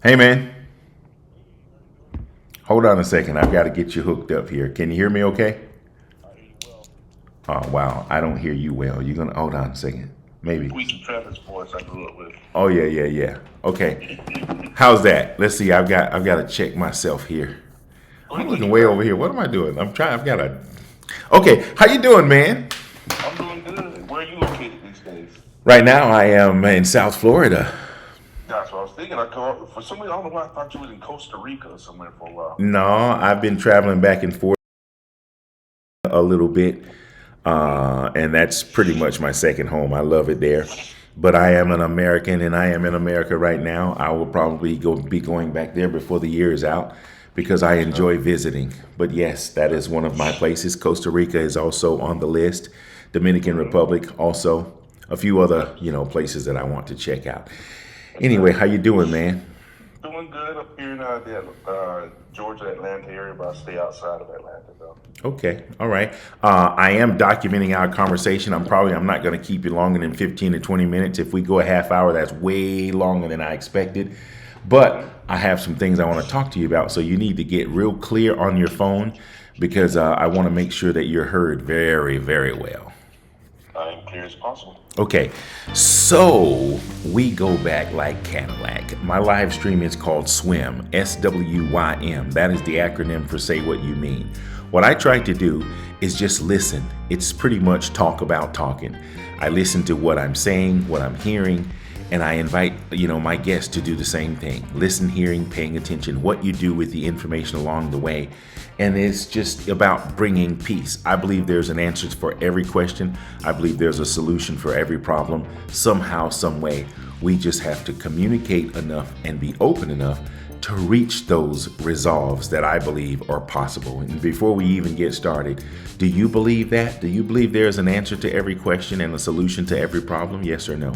Hey man, hold on a second. I've got to get you hooked up here. Can you hear me okay? I hear you well. Oh wow, I don't hear you well. You're gonna hold on a second. Maybe. Squeaky Travis voice I grew up with. Oh yeah, yeah, yeah. Okay. How's that? Let's see. I've got to check myself here. Go I'm ahead, take looking your way time. over here. What am I doing? I'm trying. I've got to. Okay. How you doing, man? I'm doing good. Where are you located these days? Right now, I am in South Florida. That's what I was thinking. I called for some reason. I don't know why I thought you was in Costa Rica or somewhere for a while. No, I've been traveling back and forth a little bit, and that's pretty much my second home. I love it there. But I am an American, and I am in America right now. I will probably be going back there before the year is out because I Yes, sir. enjoy visiting. But yes, that is one of my places. Costa Rica is also on the list. Dominican Mm-hmm. Republic also. A few other Yes. places that I want to check out. Yes, Anyway, sir. how you doing, man? Doing good up here in the Georgia, Atlanta area, but I stay outside of Atlanta though. Okay, all right. I am documenting our conversation. I'm not going to keep you longer than 15 to 20 minutes. If we go a half hour, that's way longer than I expected. But Mm-hmm. I have some things I want to talk to you about. So you need to get real clear on your phone because I want to make sure that you're heard very, very well. I am clear as possible. Okay, so we go back like Cadillac. My live stream is called SWIM, SWYM. That is the acronym for Say What You Mean. What I try to do is just listen. It's pretty much talk about talking. I listen to what I'm saying, what I'm hearing, and I invite my guests to do the same thing. Listen, hearing, paying attention, what you do with the information along the way. And it's just about bringing peace. I believe there's an answer for every question. I believe there's a solution for every problem. Somehow, some way, we just have to communicate enough and be open enough to reach those resolves that I believe are possible. And before we even get started, do you believe that? Do you believe there's an answer to every question and a solution to every problem? Yes or no?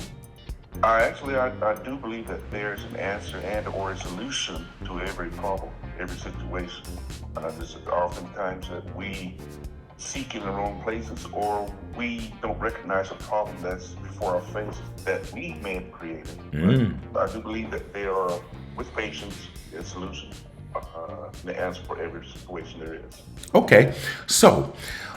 I do believe that there's an answer and or a solution to every problem, every situation. This is oftentimes that we seek in the wrong places or we don't recognize a problem that's before our face that we may have created. But I do believe that there are, with patience, a solution, the answer for every situation there is. Okay, so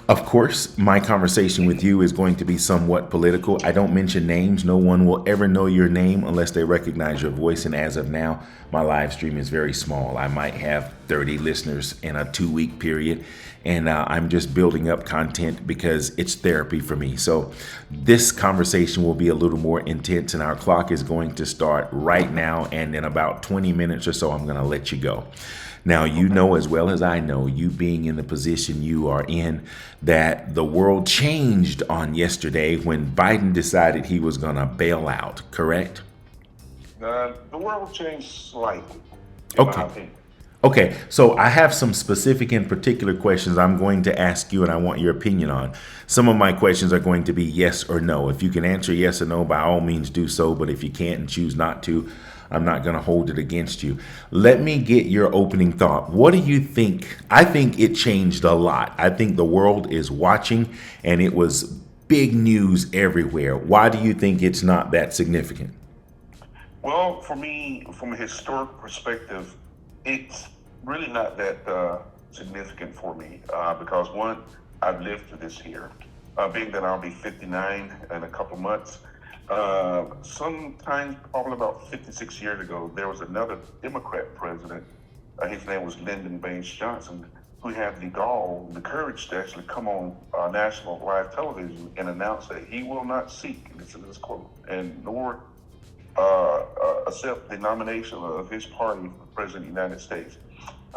of course, my conversation with you is going to be somewhat political. I don't mention names. No one will ever know your name unless they recognize your voice. And as of now, my live stream is very small. I might have 30 listeners in a 2 week period. And I'm just building up content because it's therapy for me. So this conversation will be a little more intense, and our clock is going to start right now. And in about 20 minutes or so, I'm going to let you go. Now, you Okay. know as well as I know, you being in the position you are in, that the world changed on yesterday when Biden decided he was going to bail out, correct? The world changed slightly, in my Okay. opinion. Okay, so I have some specific and particular questions I'm going to ask you and I want your opinion on. Some of my questions are going to be yes or no. If you can answer yes or no, by all means do so, but if you can't and choose not to, I'm not going to hold it against you. Let me get your opening thought. What do you think? I think it changed a lot. I think the world is watching and it was big news everywhere. Why do you think it's not that significant? Well, for me, from a historic perspective, it's really not that significant for me because one, I've lived through this here. Being that I'll be 59 in a couple months, sometimes probably about 56 years ago, there was another Democrat president. His name was Lyndon Baines Johnson, who had the gall, the courage to actually come on national live television and announce that he will not seek, and this is his quote, and nor accept the nomination of his party for president of the United States.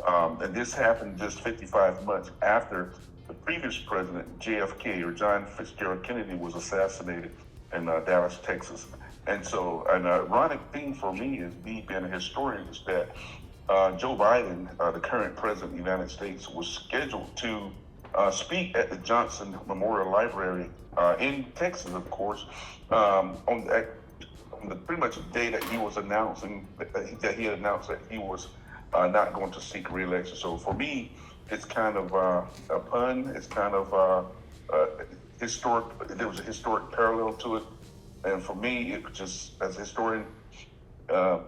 And this happened just 55 months after the previous president, JFK or John Fitzgerald Kennedy, was assassinated in Dallas, Texas. And so, an ironic thing for me, is me being a historian, is that Joe Biden, the current president of the United States, was scheduled to speak at the Johnson Memorial Library in Texas, of course, on the pretty much the day that he was announcing that he had announced that he was not going to seek re-election. So for me, it's kind of a pun. It's kind of historic. There was a historic parallel to it, and for me, it was just as a historian. Uh,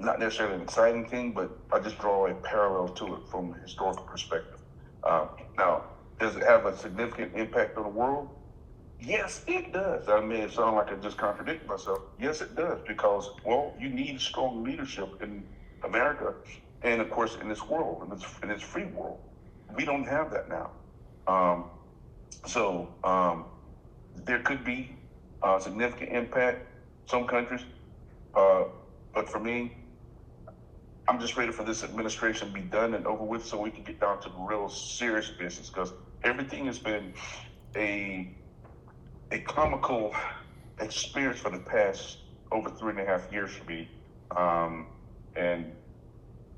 not necessarily an exciting thing, but I just draw a parallel to it from a historical perspective. Now, does it have a significant impact on the world? Yes, it does. I mean, it sounds like I just contradicted myself. Yes, it does, because, well, you need strong leadership in America and, of course, in this world, in this free world. We don't have that now. So there could be significant impact, some countries, but for me, I'm just ready for this administration to be done and over with so we can get down to the real serious business, because everything has been a comical experience for the past over 3.5 years for me. And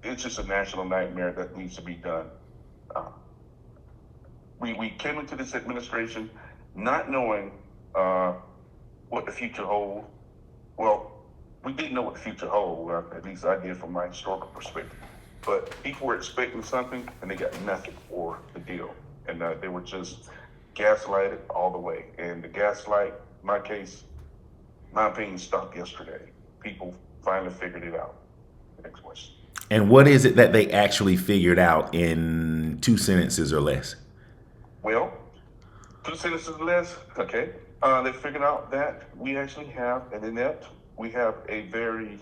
it's just a national nightmare that needs to be done. We came into this administration not knowing what the future holds. Well, we didn't know what the future holds, at least I did from my historical perspective. But people were expecting something and they got nothing for the deal. And they were just gaslighted all the way. And the gaslight, in my case, my opinion, stopped yesterday. People finally figured it out. Next question. And what is it that they actually figured out in 2 sentences or less? Well, 2 sentences or less, okay. They figured out that we actually have an inept, we have a very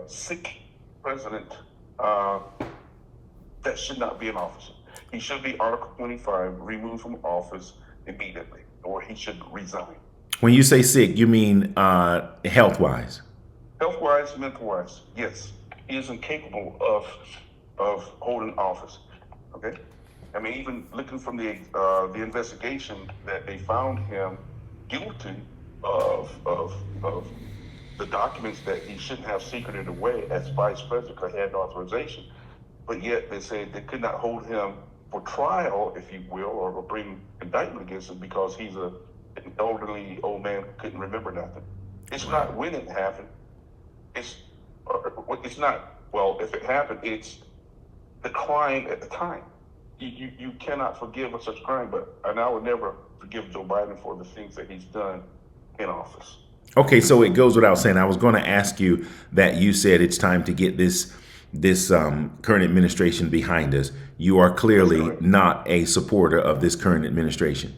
sick president that should not be in office. He should be Article 25, removed from office immediately, or he should resign. When you say sick, you mean health-wise? Health-wise, mental-wise, yes. He is incapable of holding office, okay? I mean, even looking from the investigation, that they found him guilty of the documents that he shouldn't have secreted away as vice president because he had no authorization. But yet they say they could not hold him for trial, if you will, or bring indictment against him because he's an elderly old man who couldn't remember nothing. It's not when it happened. It's not, well, if it happened, it's the crime at the time. You cannot forgive a such crime, and I would never forgive Joe Biden for the things that he's done in office. Okay, so it goes without saying. I was going to ask you that you said it's time to get this current administration behind us. You are clearly not a supporter of this current administration.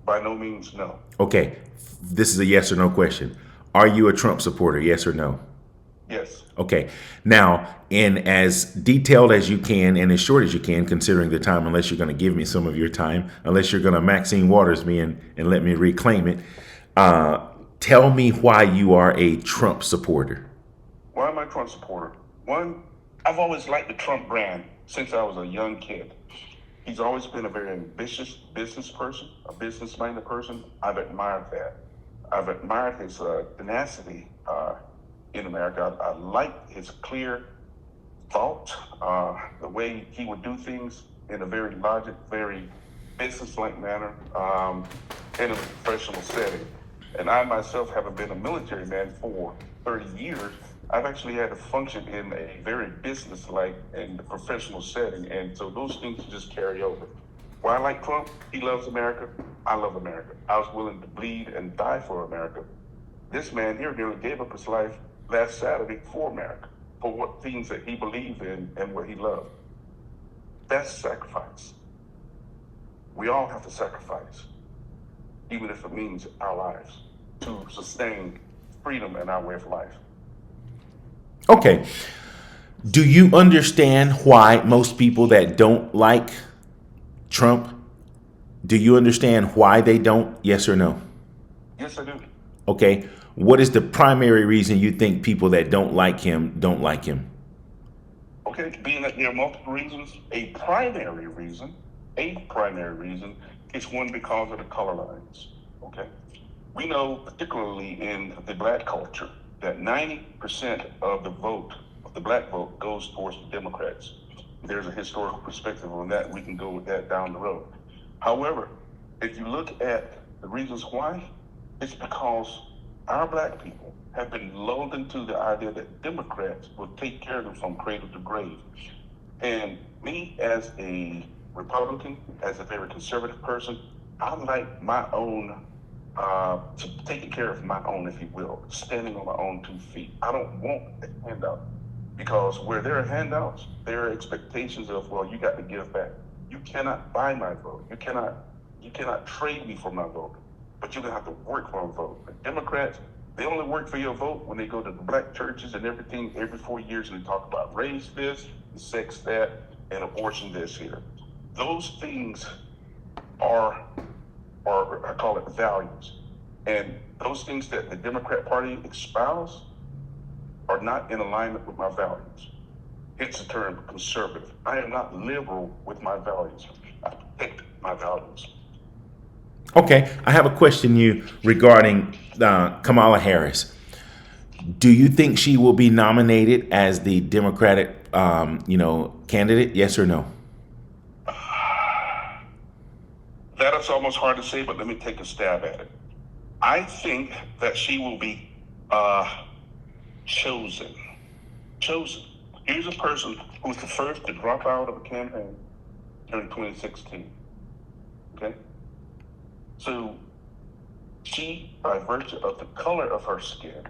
By no means, no. Okay, this is a yes or no question. Are you a Trump supporter, yes or no? Yes. Okay. Now, in as detailed as you can and as short as you can, considering the time, unless you're going to give me some of your time, unless you're going to Maxine Waters me and let me reclaim it, tell me why you are a Trump supporter. Why am I a Trump supporter? One, I've always liked the Trump brand since I was a young kid. He's always been a very ambitious business person, a business-minded person. I've admired that. I've admired his tenacity in America. I like his clear thought, the way he would do things in a very logic, very business-like manner, in a professional setting. And I myself, having been a military man for 30 years, I've actually had to function in a very business-like and professional setting. And so those things just carry over. Why I like Trump? He loves America. I love America. I was willing to bleed and die for America. This man here nearly gave up his life last Saturday for America, for what things that he believed in and what he loved. That's sacrifice. We all have to sacrifice, even if it means our lives, to sustain freedom in our way of life. Okay. Do you understand why most people that don't like Trump, do you understand why they don't? Yes or no? Yes, I do. Okay. What is the primary reason you think people that don't like him don't like him? Okay, being that there are multiple reasons, a primary reason is one because of the color lines. Okay, we know, particularly in the black culture, that 90% of the black vote, goes towards the Democrats. There's a historical perspective on that. We can go with that down the road. However, if you look at the reasons why, it's because our black people have been lulled into the idea that Democrats will take care of them from cradle to grave. And me, as a Republican, as a very conservative person, I like my own, taking care of my own, if you will, standing on my own 2 feet. I don't want a handout. because where there are handouts, there are expectations of, well, you got to give back. You cannot buy my vote. You cannot trade me for my vote, but you're gonna have to work for a vote. The Democrats, they only work for your vote when they go to the black churches and everything every 4 years and they talk about race this, sex that, and abortion this here. Those things are I call it values. And those things that the Democrat Party espouse are not in alignment with my values. Hence the term conservative. I am not liberal with my values. I protect my values. Okay, I have a question you regarding Kamala Harris. Do you think she will be nominated as the Democratic, candidate? Yes or no? That is almost hard to say, but let me take a stab at it. I think that she will be chosen. Here's a person who was the first to drop out of a campaign during 2016. Okay? So she, by virtue of the color of her skin,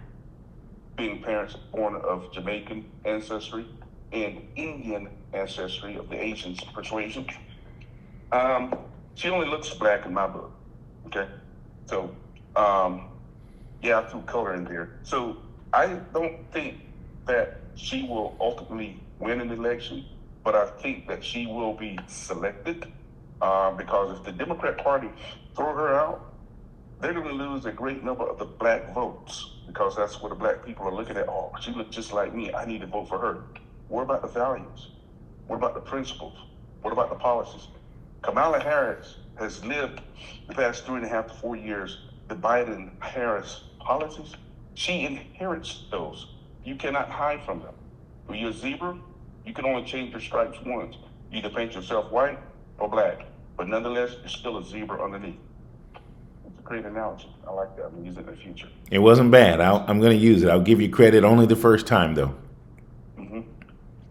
being parents born of Jamaican ancestry and Indian ancestry of the Asian persuasion, she only looks black in my book. Okay? So, I threw color in there. So I don't think that she will ultimately win an election, but I think that she will be selected because if the Democrat Party throw her out, they're going to lose a great number of the black votes because that's what the black people are looking at. Oh, she looks just like me. I need to vote for her. What about the values? What about the principles? What about the policies? Kamala Harris has lived the past 3.5 to 4 years the Biden-Harris policies. She inherits those. You cannot hide from them. When you're a zebra, you can only change your stripes once. You either paint yourself white or black, but nonetheless, you're still a zebra underneath. It's a great analogy. I like that. I'm going to use it in the future. It wasn't bad. I'm going to use it. I'll give you credit only the first time, though. Mm-hmm.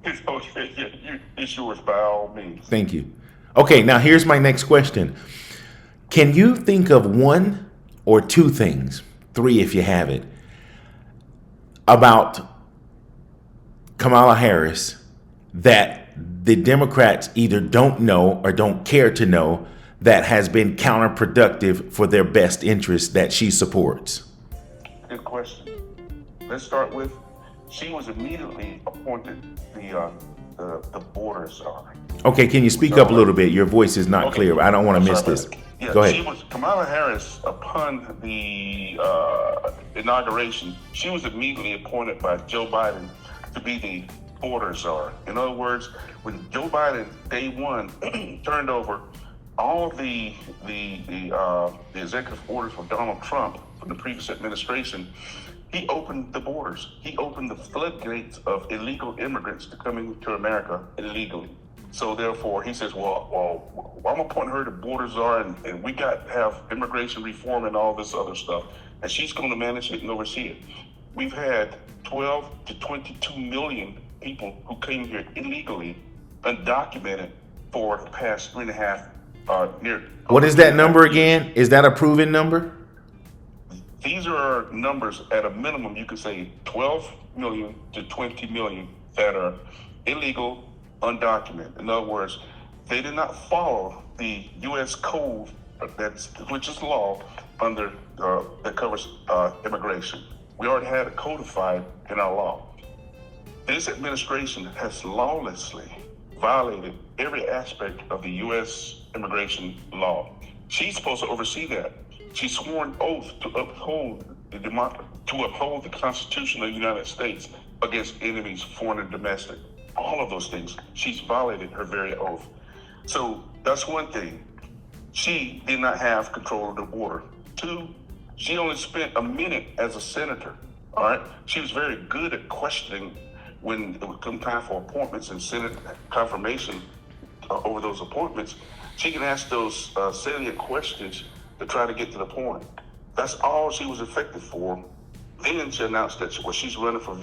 It's okay. It's yours by all means. Thank you. Okay, now here's my next question. Can you think of one or two things, 3 if you have it, about Kamala Harris that the Democrats either don't know or don't care to know that has been counterproductive for their best interest that she supports? Good question. Let's start with, she was immediately appointed the border czar. Okay, can you speak up a little bit? Your voice is not clear. I don't want to miss this. Yeah, Go ahead. Kamala Harris, upon the inauguration, she was immediately appointed by Joe Biden to be the border czar. In other words, when Joe Biden, day one, turned over all the executive orders for Donald Trump from the previous administration, he opened the borders. He opened the floodgates of illegal immigrants to come into America illegally. So therefore, he says, well, I'm appointing her to border czar, and we got to have immigration reform and all this other stuff. And she's going to manage it and oversee it. We've had 12 to 22 million people who came here illegally, undocumented, for the past 3.5 years. What is that number again? Is that a proven number? These are numbers at a minimum, you could say 12 million to 20 million that are illegal, undocumented. In other words, they did not follow the U.S. code, which is law under that covers immigration. We already had it codified in our law. This administration has lawlessly violated every aspect of the U.S. immigration law. She's supposed to oversee that. She's sworn oath to uphold the Constitution of the United States against enemies, foreign and domestic. All of those things, she's violated her very oath. So that's one thing. She did not have control of the border. 2, she only spent a minute as a senator. All right, she was very good at questioning when it would come time for appointments and Senate confirmation over those appointments. She can ask those salient questions to try to get to the point. That's all she was effective for. Then she announced that she's running for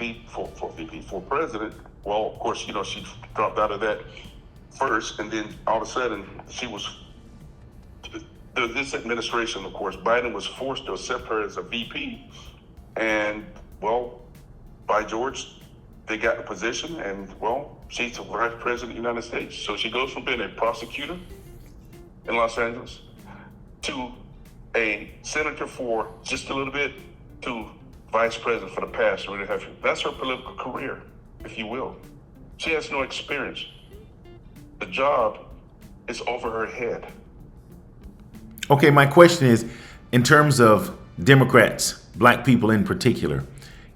president. Well, of course, she dropped out of that first, and then all of a sudden this administration, of course, Biden was forced to accept her as a VP, and well, by George, they got the position, and well, she's the vice president of the United States. So she goes from being a prosecutor in Los Angeles to a senator for just a little bit to vice president for the past 3.5 years. That's her political career, if you will. She has no experience. The job is over her head. Okay, my question is, in terms of Democrats, black people in particular,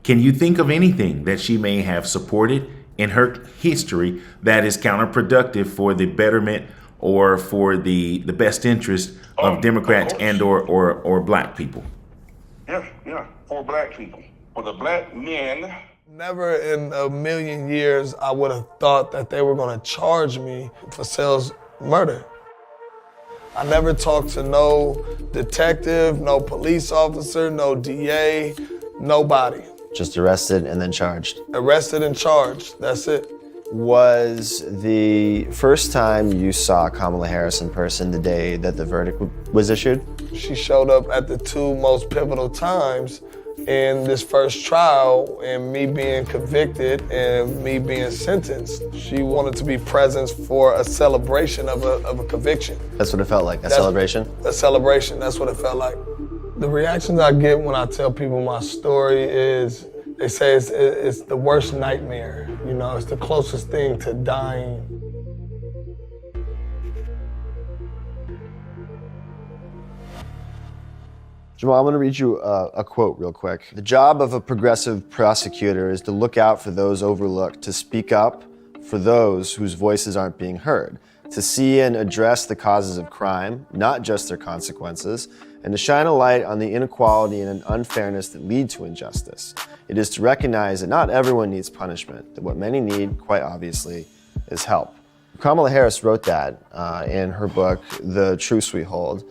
can you think of anything that she may have supported in her history that is counterproductive for the betterment or for the best interest of Democrats and or black people? Yeah, for black people. For the black men. Never in a million years I would have thought that they were going to charge me for Sells' murder. I never talked to no detective, no police officer, no DA, nobody. Just arrested and then charged. Arrested and charged, that's it. Was the first time you saw Kamala Harris in person the day that the verdict was issued? She showed up at the two most pivotal times in this first trial, and me being convicted and me being sentenced. She wanted to be present for a celebration of a conviction. That's what it felt like, celebration? A celebration, that's what it felt like. The reactions I get when I tell people my story is, they say it's the worst nightmare. You know, it's the closest thing to dying. Jamal, I'm going to read you a quote real quick. The job of a progressive prosecutor is to look out for those overlooked, to speak up for those whose voices aren't being heard, to see and address the causes of crime, not just their consequences, and to shine a light on the inequality and unfairness that lead to injustice. It is to recognize that not everyone needs punishment, that what many need, quite obviously, is help. Kamala Harris wrote that in her book, The Truths We Hold.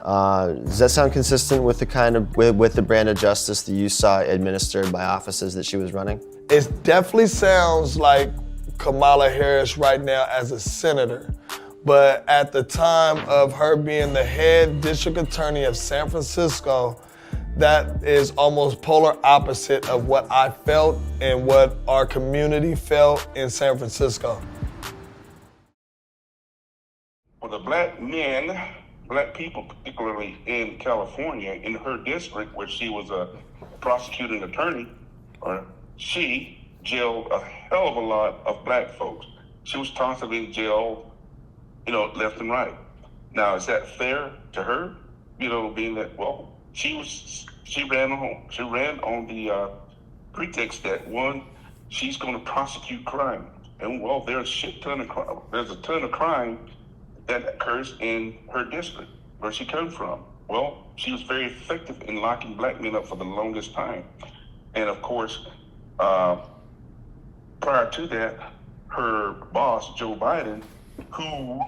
Does that sound consistent with the kind of with the brand of justice that you saw administered by offices that she was running? It definitely sounds like Kamala Harris right now as a senator. But at the time of her being the head district attorney of San Francisco, that is almost polar opposite of what I felt and what our community felt in San Francisco. For the black men, black people, particularly in California, in her district, where she was a prosecuting attorney, she jailed a hell of a lot of black folks. She was constantly in jail, left and right. Now, is that fair to her? Being that, well, she ran on the pretext that, one, she's going to prosecute crime. And, well, there's a ton of crime that occurs in her district, where she comes from. Well, she was very effective in locking black men up for the longest time. And of course, prior to that, her boss, Joe Biden, who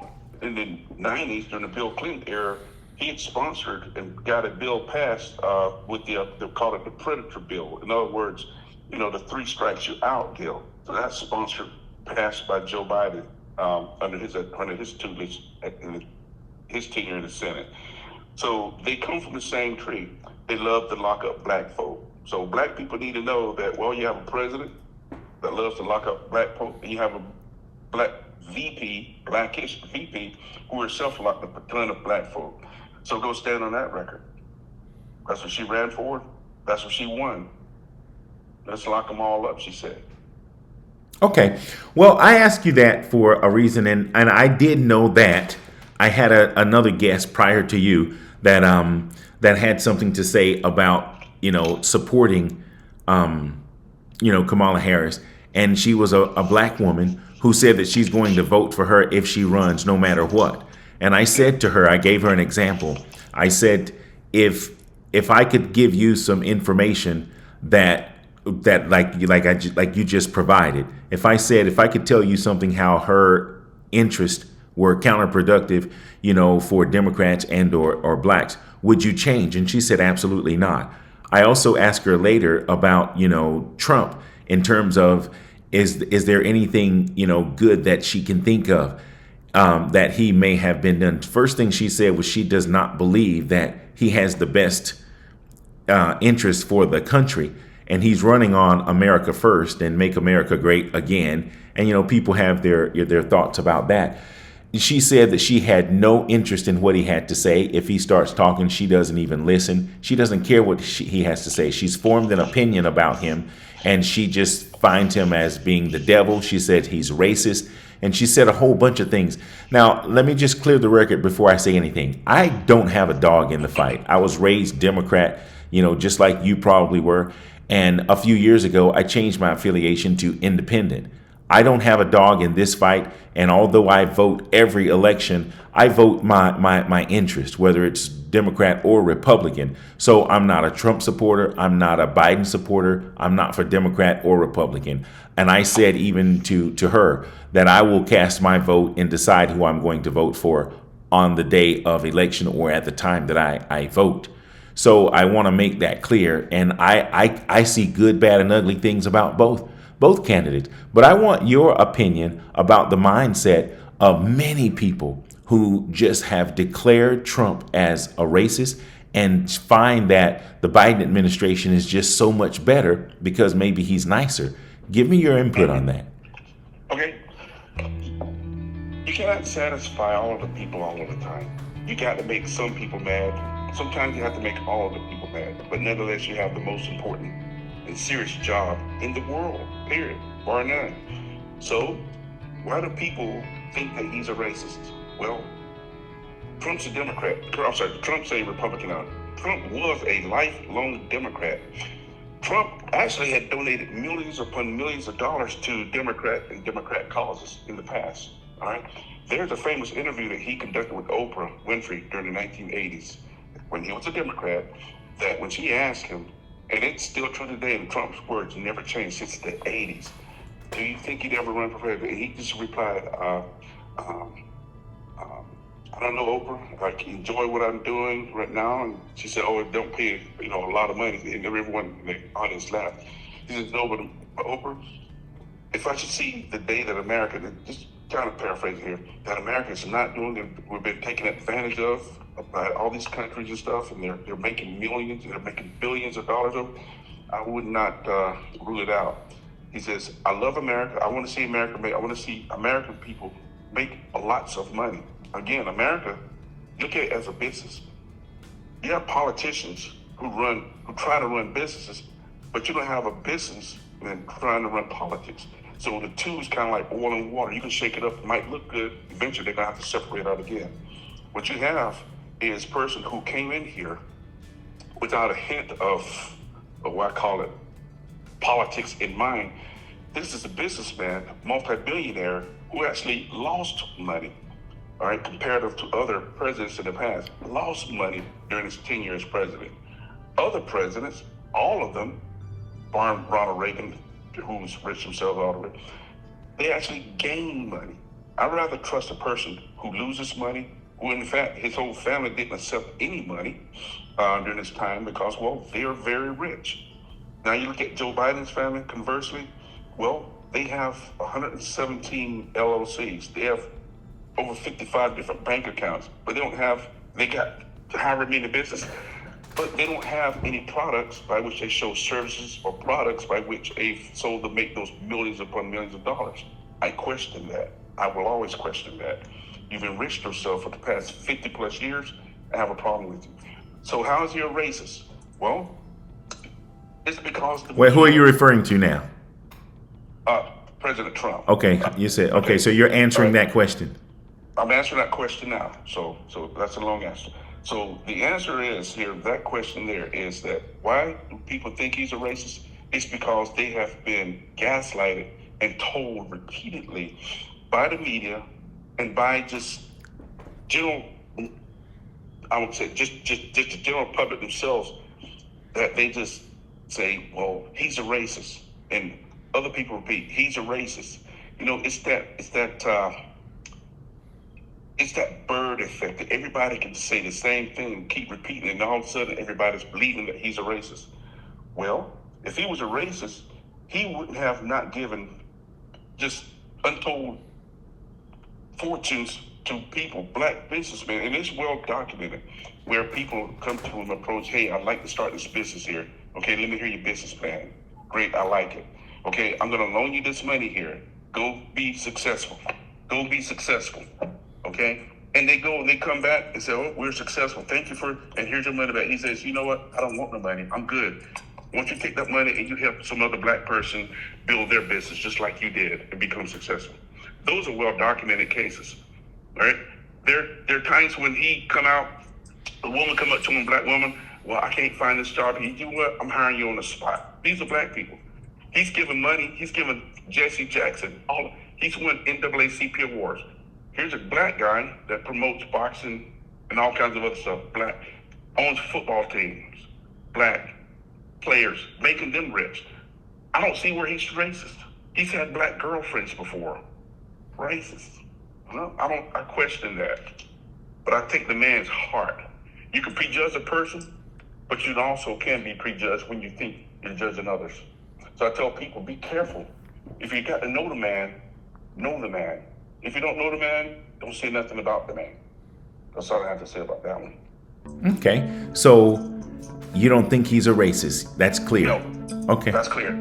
in the 90s, during the Bill Clinton era, he had sponsored and got a bill passed with they call it the Predator Bill. In other words, the 3 strikes you out deal. So that's sponsored, passed by Joe Biden. Under his tutelage, his tenure in the Senate. So they come from the same tree. They love to lock up black folk. So black people need to know that, well, you have a president that loves to lock up black folk, and you have a black VP, blackish VP, who herself locked up a ton of black folk. So go stand on that record. That's what she ran for. That's what she won. Let's lock them all up, she said. Okay. Well, I asked you that for a reason, and I did know that I had another guest prior to you that that had something to say about supporting Kamala Harris, and she was a black woman who said that she's going to vote for her if she runs, no matter what. And I said to her, I gave her an example. I said, if I could give you some information that you just provided. If I could tell you something how her interests were counterproductive, for Democrats and or blacks, would you change? And she said, absolutely not. I also asked her later about, Trump in terms of is there anything, good that she can think of that he may have been done. First thing she said was she does not believe that he has the best interest for the country. and he's running on America First and Make America Great Again. And, people have their thoughts about that. She said that she had no interest in what he had to say. If he starts talking, she doesn't even listen. She doesn't care what he has to say. She's formed an opinion about him, and she just finds him as being the devil. She said he's racist, and she said a whole bunch of things. Now, let me just clear the record before I say anything. I don't have a dog in the fight. I was raised Democrat, just like you probably were. And a few years ago, I changed my affiliation to independent. I don't have a dog in this fight, and although I vote every election, I vote my interest, whether it's Democrat or Republican. So I'm not a Trump supporter, I'm not a Biden supporter, I'm not for Democrat or Republican. And I said even to her that I will cast my vote and decide who I'm going to vote for on the day of election or at the time that I vote. So I want to make that clear, and I see good, bad, and ugly things about both candidates. But I want your opinion about the mindset of many people who just have declared Trump as a racist and find that the Biden administration is just so much better because maybe he's nicer. Give me your input on that. Okay. You cannot satisfy all of the people all of the time. You got to make some people mad. Sometimes you have to make all of the people mad. But nonetheless, you have the most important and serious job in the world, period, bar none. So, why do people think that he's a racist? Well, Trump's a Democrat. Trump's a Republican now. Trump was a lifelong Democrat. Trump actually had donated millions upon millions of dollars to Democrat and Democrat causes in the past. All right. There's a famous interview that he conducted with Oprah Winfrey during the 1980s when he was a Democrat, that when she asked him, and it's still true today, and Trump's words never changed since the 80s, do you think he'd ever run for president? And he just replied, I don't know, Oprah. I enjoy what I'm doing right now. And she said, oh, it don't pay, a lot of money. And everyone in the audience laughed. He said, no, but Oprah, if I should see the day that America, just kind of paraphrasing here, that Americans are not doing it, we've been taken advantage of by all these countries and stuff, and they're making millions, and they're making billions of dollars of it, I would not rule it out. He says, I love America. I want to see America make, I want to see American people make lots of money. Again, America, look at it as a business. You have politicians who try to run businesses, but you don't have a business and trying to run politics. So the two is kind of like oil and water. You can shake it up, it might look good. Eventually, they're going to have to separate out again. What you have is a person who came in here without a hint of what I call it, politics in mind. This is a businessman, multi-billionaire, who actually lost money, all right, comparative to other presidents in the past, lost money during his tenure as president. Other presidents, all of them, barring Ronald Reagan, who's rich himself all the way, they actually gain money. I'd rather trust a person who loses money, who in fact his whole family didn't accept any money during this time because, well, they're very rich. Now you look at Joe Biden's family, conversely, well, they have 117 LLCs. They have over 55 different bank accounts, but they got however many business, but they don't have any products by which they show services or products by which they've sold to make those millions upon millions of dollars. I question that. I will always question that. You've enriched yourself for the past 50 plus years. I have a problem with you. So how is he a racist? Well, it's because Wait, who are you referring to now? President Trump. Okay, you said, okay, so you're answering that question. I'm answering that question now. So that's a long answer. So the answer is here, that question there is that why do people think he's a racist? It's because they have been gaslighted and told repeatedly by the media and by just general, I would say just the general public themselves, that they just say, well, he's a racist. And other people repeat, he's a racist. It's that bird effect that everybody can say the same thing and keep repeating, and all of a sudden everybody's believing that he's a racist. Well, if he was a racist, he wouldn't have not given just untold fortunes to people, black businessmen, and it's well documented, where people come to him and approach, hey, I'd like to start this business here. Okay, let me hear your business plan. Great, I like it. Okay, I'm gonna loan you this money here. Go be successful. Go be successful. Okay? And they go and they come back and say, oh, we're successful. Thank you for, and here's your money back. He says, you know what? I don't want no money. I'm good. Once you take that money and you help some other black person build their business just like you did and become successful. Those are well documented cases. Right? There are times when he come out, a woman come up to him, a black woman, well, I can't find this job. You know what? I'm hiring you on the spot. These are black people. He's giving money. He's giving Jesse Jackson he's won NAACP awards. Here's a black guy that promotes boxing and all kinds of other stuff. Black, owns football teams, black players, making them rich. I don't see where he's racist. He's had black girlfriends before. Racist. Well, I question that. But I take the man's heart. You can prejudge a person, but you also can be prejudged when you think you're judging others. So I tell people, be careful. If you got to know the man, know the man. If you don't know the man, don't say nothing about the man. That's all I have to say about that one. Okay, so you don't think he's a racist? That's clear. No. Okay. That's clear.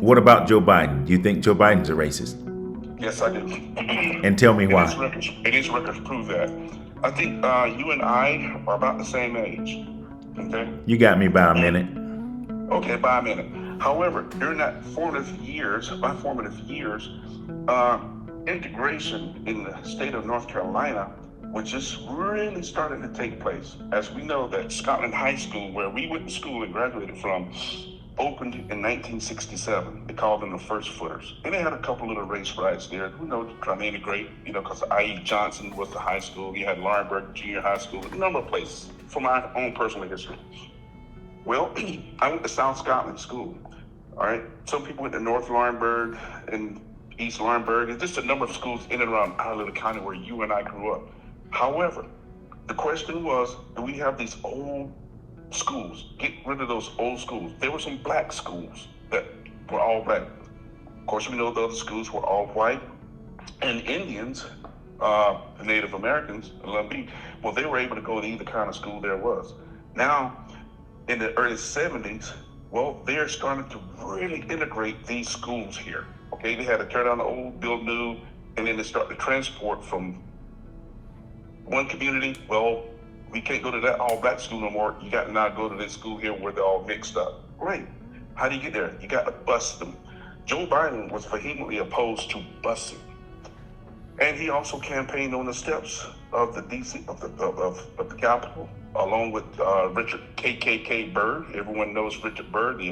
What about Joe Biden? Do you think Joe Biden's a racist? Yes, I do. And tell me why. And his records prove that. I think you and I are about the same age. Okay? You got me by a minute. Okay, by a minute. However, during that formative years, integration in the state of North Carolina was just really starting to take place. As we know that Scotland High School, where we went to school and graduated from, opened in 1967. They called them the First Footers. And they had a couple little race riots there, trying to integrate, because I.E. Johnson was the high school. You had Laurinburg Junior High School, a number of places from my own personal history. Well, I went to South Scotland School, all right? Some people went to North Laurinburg and East Laurinburg, and just a number of schools in and around our little county where you and I grew up. However, the question was, do we have these old schools? Get rid of those old schools. There were some black schools that were all black. Of course, we know the other schools were all white. And Indians, the Native Americans, Lumbee, well, they were able to go to either kind of school there was. Now, in the early 70s, well, they're starting to really integrate these schools here. Okay, they had to tear down the old, build new, and then they start to transport from one community. Well, we can't go to that all black school no more. You got to now go to this school here where they're all mixed up. Great. How do you get there? You got to bus them. Joe Biden was vehemently opposed to busing. And he also campaigned on the steps of the DC, of the Capitol, along with Richard KKK Byrd. Everyone knows Richard Byrd,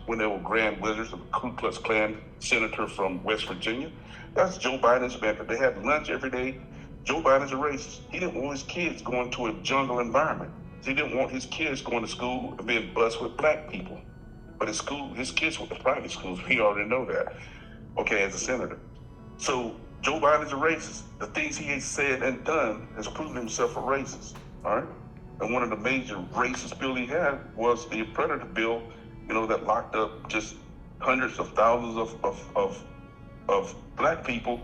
when they were Grand Wizards, the Ku Klux Klan senator from West Virginia. That's Joe Biden's mentor. They had lunch every day. Joe Biden's a racist. He didn't want his kids going to a jungle environment. He didn't want his kids going to school and being bused with black people. But his kids went to private schools. We already know that. Okay, as a senator. So Joe Biden's a racist. The things he has said and done has proven himself a racist. All right. And one of the major racist bills he had was the Predator bill, that locked up just hundreds of thousands of black people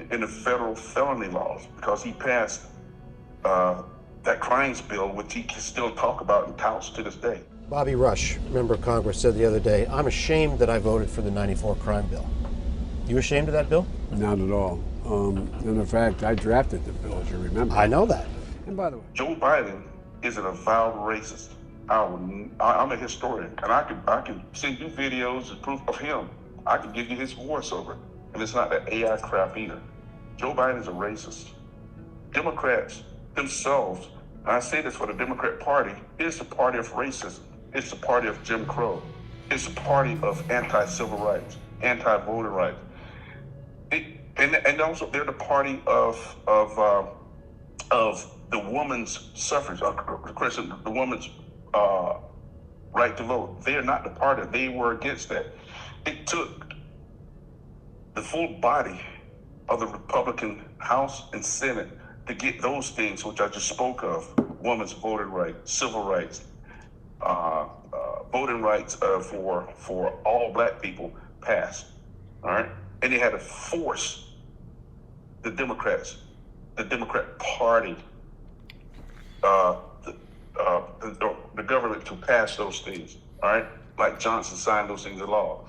in the federal felony laws, because he passed that crimes bill, which he can still talk about and touts to this day. Bobby Rush, member of Congress, said the other day, I'm ashamed that I voted for the 94 crime bill. You ashamed of that bill? Not at all. And in fact, I drafted the bill, as you remember. I know that. And by the way, Joe Biden is an avowed racist. I'm a historian, and I can send you videos and proof of him. I can give you his voiceover, and it's not that AI crap either. Joe Biden is a racist. Democrats themselves, and I say this for the Democrat Party, is the party of racism. It's the party of Jim Crow. It's the party of anti-civil rights, anti-voter rights. And also they're the party of the woman's suffrage, the woman's right to vote. They are not the party. They were against that. It took the full body of the Republican House and Senate to get those things which I just spoke of: women's voting rights, civil rights, voting rights for all black people passed. All right, and they had to force the Democrats, the Democrat Party, the government to pass those things. All right, like Johnson signed those things into law,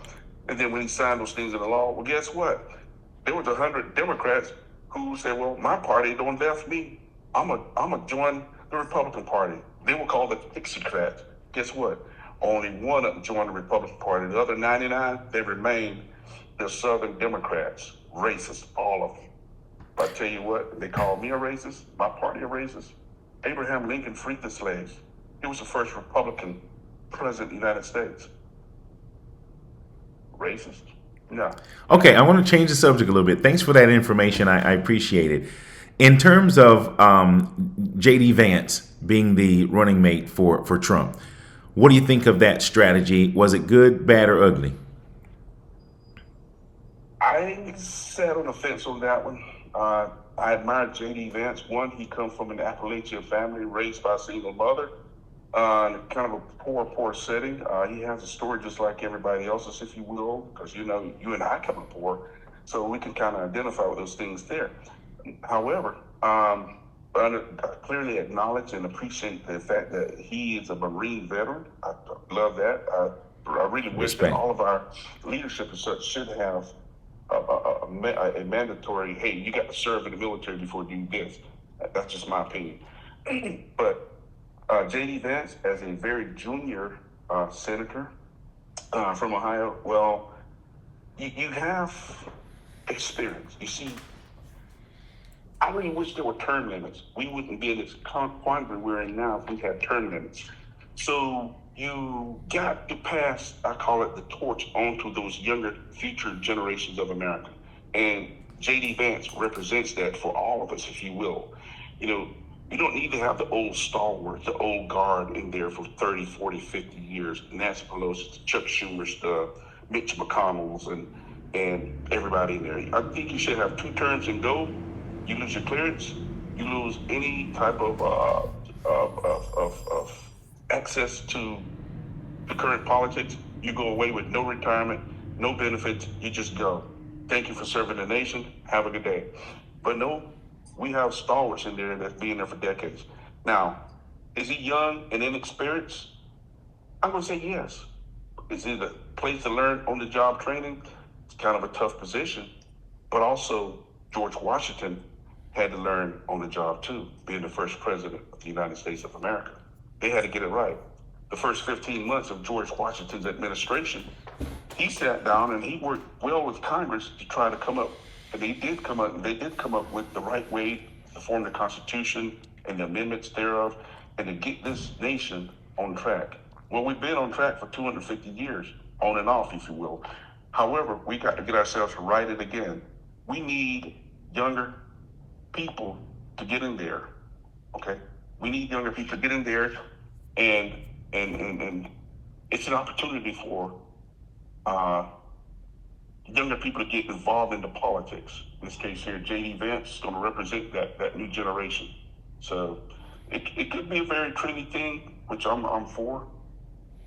and then when he signed those things into law, well, guess what? There was 100 Democrats who said, "Well, my party don't left me. I'm a join the Republican Party." They were called the Dixiecrats. Guess what? Only one of them joined the Republican Party. The other 99, they remained the Southern Democrats, racist, all of them. But I tell you what, they called me a racist, my party a racist. Abraham Lincoln freed the slaves. He was the first Republican president of the United States. Racist? No. Okay, I want to change the subject a little bit. Thanks for that information. I appreciate it. In terms of J.D. Vance being the running mate for Trump, what do you think of that strategy? Was it good, bad, or ugly? I sat on the fence on that one. I admire J.D. Vance. One, he comes from an Appalachian family raised by a single mother in kind of a poor setting. He has a story just like everybody else's, if you will, because you know, you and I come from poor, so we can kind of identify with those things there. However, I clearly acknowledge and appreciate the fact that he is a Marine veteran. I love that. I really wish that all of our leadership and such should have a mandatory, hey, you got to serve in the military before you do this. That's just my opinion. But J.D. Vance, as a very junior senator from Ohio, well, you have experience. You see, I really wish there were term limits. We wouldn't be in this quandary we're in now if we had term limits. So you got to pass, I call it the torch, onto those younger future generations of America. And J.D. Vance represents that for all of us, if you will. You know, you don't need to have the old stalwarts, the old guard in there for 30, 40, 50 years. Nancy Pelosi, Chuck Schumer's, Mitch McConnell's, and everybody in there. I think you should have 2 terms and go. You lose your clearance, you lose any type of access to the current politics. You go away with no retirement, no benefits, you just go. Thank you for serving the nation, have a good day. But no, we have stalwarts in there that's been there for decades. Now, is he young and inexperienced? I'm gonna say yes. Is it a place to learn on the job training? It's kind of a tough position, but also George Washington had to learn on the job too, being the first president of the United States of America. They had to get it right. The first 15 months of George Washington's administration, he sat down and he worked well with Congress to try to come up, and they did come up with the right way to form the Constitution and the amendments thereof, and to get this nation on track. Well, we've been on track for 250 years, on and off, if you will. However, we got to get ourselves righted again. We need younger people to get in there, okay? We need younger people to get in there, and it's an opportunity for younger people to get involved into politics. In this case here, J.D. Vance is going to represent that new generation. So it could be a very trendy thing, which I'm for.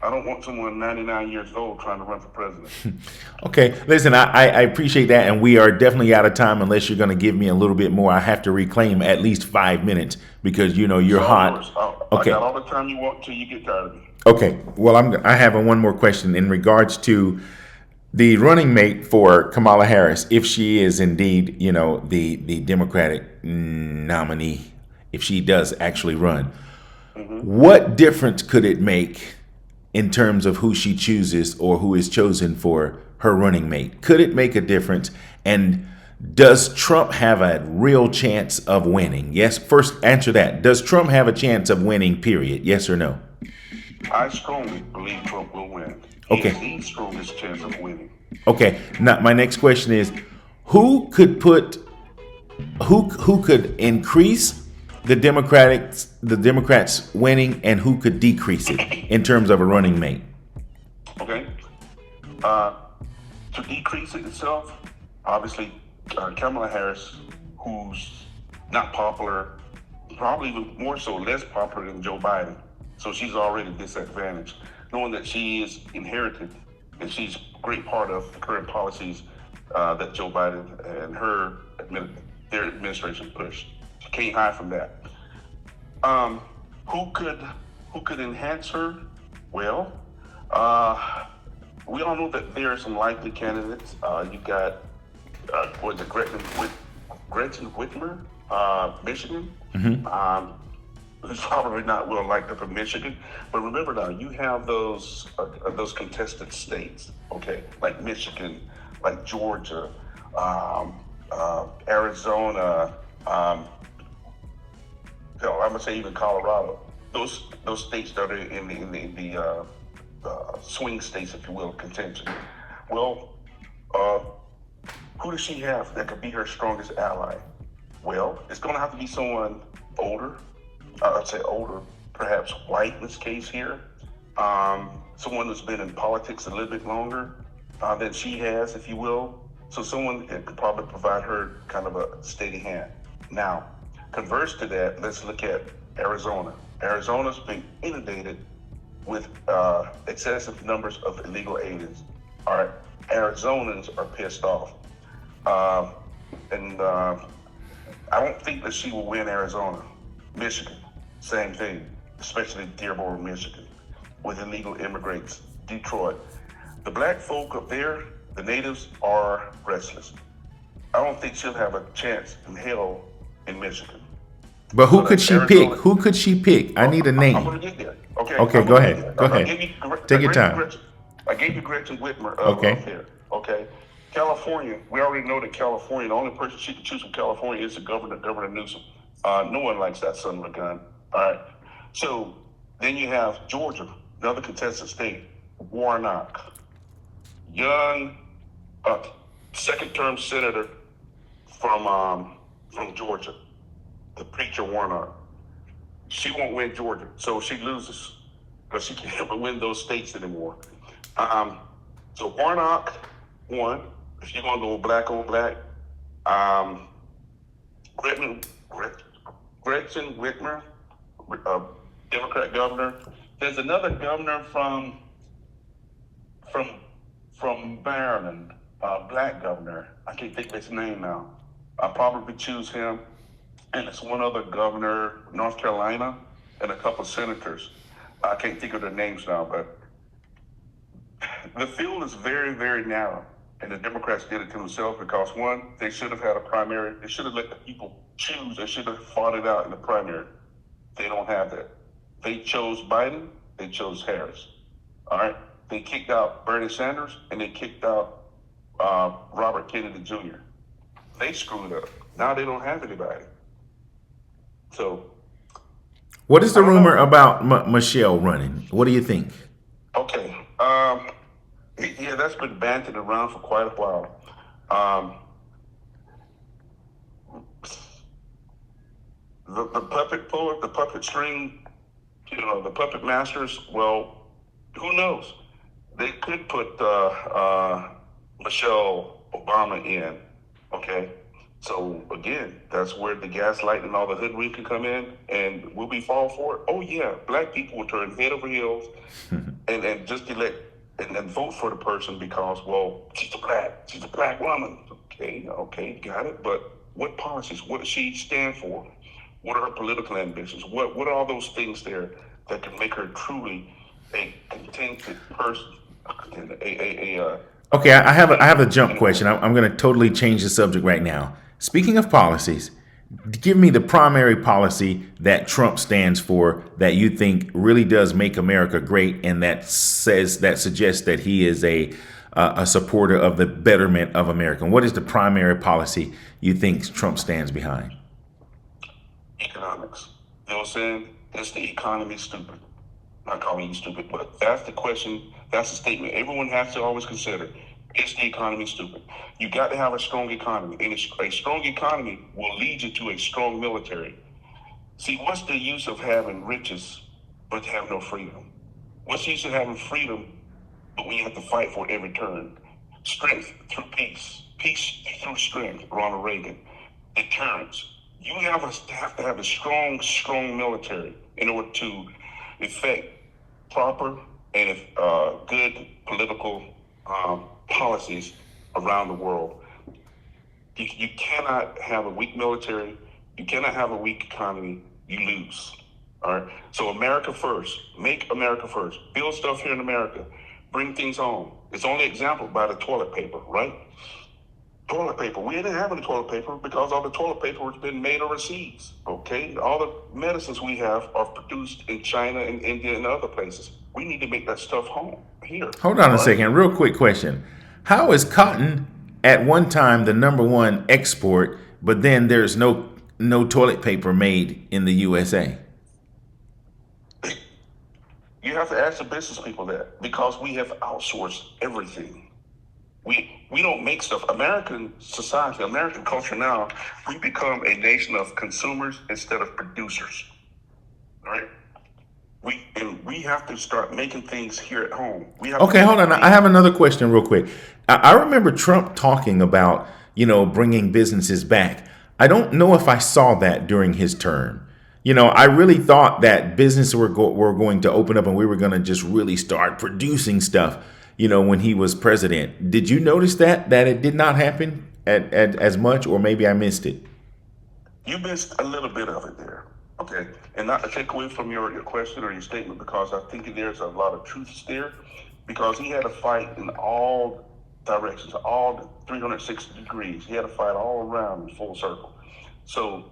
I don't want someone 99 years old trying to run for president. Okay, listen, I appreciate that, and we are definitely out of time unless you're going to give me a little bit more. I have to reclaim at least 5 minutes because, you know, you're hot. Okay. I got all the time you want till you get tired of me. Okay, well, I have one more question in regards to the running mate for Kamala Harris, if she is indeed, you know, the Democratic nominee, if she does actually run. Mm-hmm. What difference could it make in terms of who she chooses or who is chosen for her running mate? Could it make a difference? And does Trump have a real chance of winning? Yes, first answer that. Does Trump have a chance of winning, period? Yes or no? I strongly believe Trump will win. Okay. He's the strongest chance of winning. Okay. Now, my next question is, who could increase the Democrats winning, and who could decrease it in terms of a running mate? Okay. To decrease it itself, obviously, Kamala Harris, who's not popular, probably even more so less popular than Joe Biden. So she's already disadvantaged, knowing that she is inherited and she's a great part of the current policies that Joe Biden and their administration pushed. You can't hide from that. Who could enhance her? Well, we all know that there are some likely candidates. You got was it Gretchen Whitmer, Michigan. Who's probably not well liked up in Michigan, but remember now, you have those contested states, okay, like Michigan, like Georgia, Arizona. I'm gonna say even Colorado. Those states that are in the swing states, if you will, contention. Well, who does she have that could be her strongest ally? Well, it's going to have to be someone older. I'd say older, perhaps white in this case here. Someone who's been in politics a little bit longer than she has, if you will. So someone that could probably provide her kind of a steady hand. Now, converse to that, let's look at Arizona. Arizona's been inundated with excessive numbers of illegal aliens. All right, Arizonans are pissed off. And I don't think that she will win Arizona. Michigan, same thing, especially Dearborn, Michigan, with illegal immigrants. Detroit. The black folk up there, the natives, are restless. I don't think she'll have a chance in hell in Michigan. But who could she Arizona- pick? Who could she pick? I need a I'm name. going to get there. Okay. Okay, I'm go gonna ahead. get there. Go I ahead. gave you Take your time. I gave you Gretchen Whitmer Okay. up there. Okay. California, we already know that California, the only person she can choose from California is the governor, Governor Newsom. No one likes that son of a gun. All right. So then you have Georgia, another contested state, Warnock, young, second-term senator from Georgia, the preacher Warnock. She won't win Georgia, so she loses because she can't ever win those states anymore. So Warnock won. If you're going to go black on black, Gretchen Whitmer, Democrat governor. There's another governor from Maryland, black governor. I can't think of his name now. I'll probably choose him. And it's one other governor, North Carolina, and a couple of senators. I can't think of their names now, but the field is very, very narrow. And the Democrats did it to themselves because, one, they should have had a primary. They should have let the people choose. They should have fought it out in the primary. They don't have that. They chose Biden. They chose Harris. All right? They kicked out Bernie Sanders, and they kicked out Robert Kennedy Jr. They screwed up. Now they don't have anybody. So, What is the rumor about Michelle running? What do you think? okay. Yeah, that's been banted around for quite a while. The puppet puller, the puppet string, the puppet masters, well, who knows? They could put Michelle Obama in, okay? So again, that's where the gaslighting and all the hoodwink can come in, and will we fall for it? Oh yeah, black people will turn head over heels and just elect and vote for the person because, well, she's a black woman. Okay, got it. But what policies? What does she stand for? What are her political ambitions? What are all those things there that can make her truly a contented person? Okay, I have a jump question. I'm going to totally change the subject right now. Speaking of policies, give me the primary policy that Trump stands for that you think really does make America great, and that suggests that he is a supporter of the betterment of America. What is the primary policy you think Trump stands behind? Economics. You know what I'm saying? Is the economy stupid? Not calling you stupid, but that's the question. That's the statement everyone has to always consider. Is the economy stupid? You got to have a strong economy, and a strong economy will lead you to a strong military. See, what's the use of having riches but have no freedom? What's the use of having freedom but when you have to fight for every turn? Strength through peace, peace through strength. Ronald Reagan. Deterrence. You have to have a strong military in order to effect proper and good political policies around the world. You cannot have a weak military You cannot have a weak economy. You lose. All right. So America first. Make America first. Build stuff here in America. Bring things home. It's only example by the toilet paper, right? Toilet paper. We didn't have any toilet paper because all the toilet paper has been made overseas. Okay. All the medicines we have are produced in China and India and other places. We need to make that stuff home here. Hold on a Right? second. Real quick question. How is cotton at one time the number one export, but then there's no toilet paper made in the USA? You have to ask the business people that because we have outsourced everything. We don't make stuff. American society, American culture now, we become a nation of consumers instead of producers. Right? We have to start making things here at home. We have Okay, to hold on. I have another question real quick. I remember Trump talking about, bringing businesses back. I don't know if I saw that during his term. I really thought that businesses were going to open up and we were going to just really start producing stuff, when he was president. Did you notice that it did not happen at as much, or maybe I missed it? You missed a little bit of it there. Okay. And not to take away from your question or your statement, because I think there's a lot of truths there, because he had to fight in all directions, all the 360 degrees. He had to fight all around in full circle. So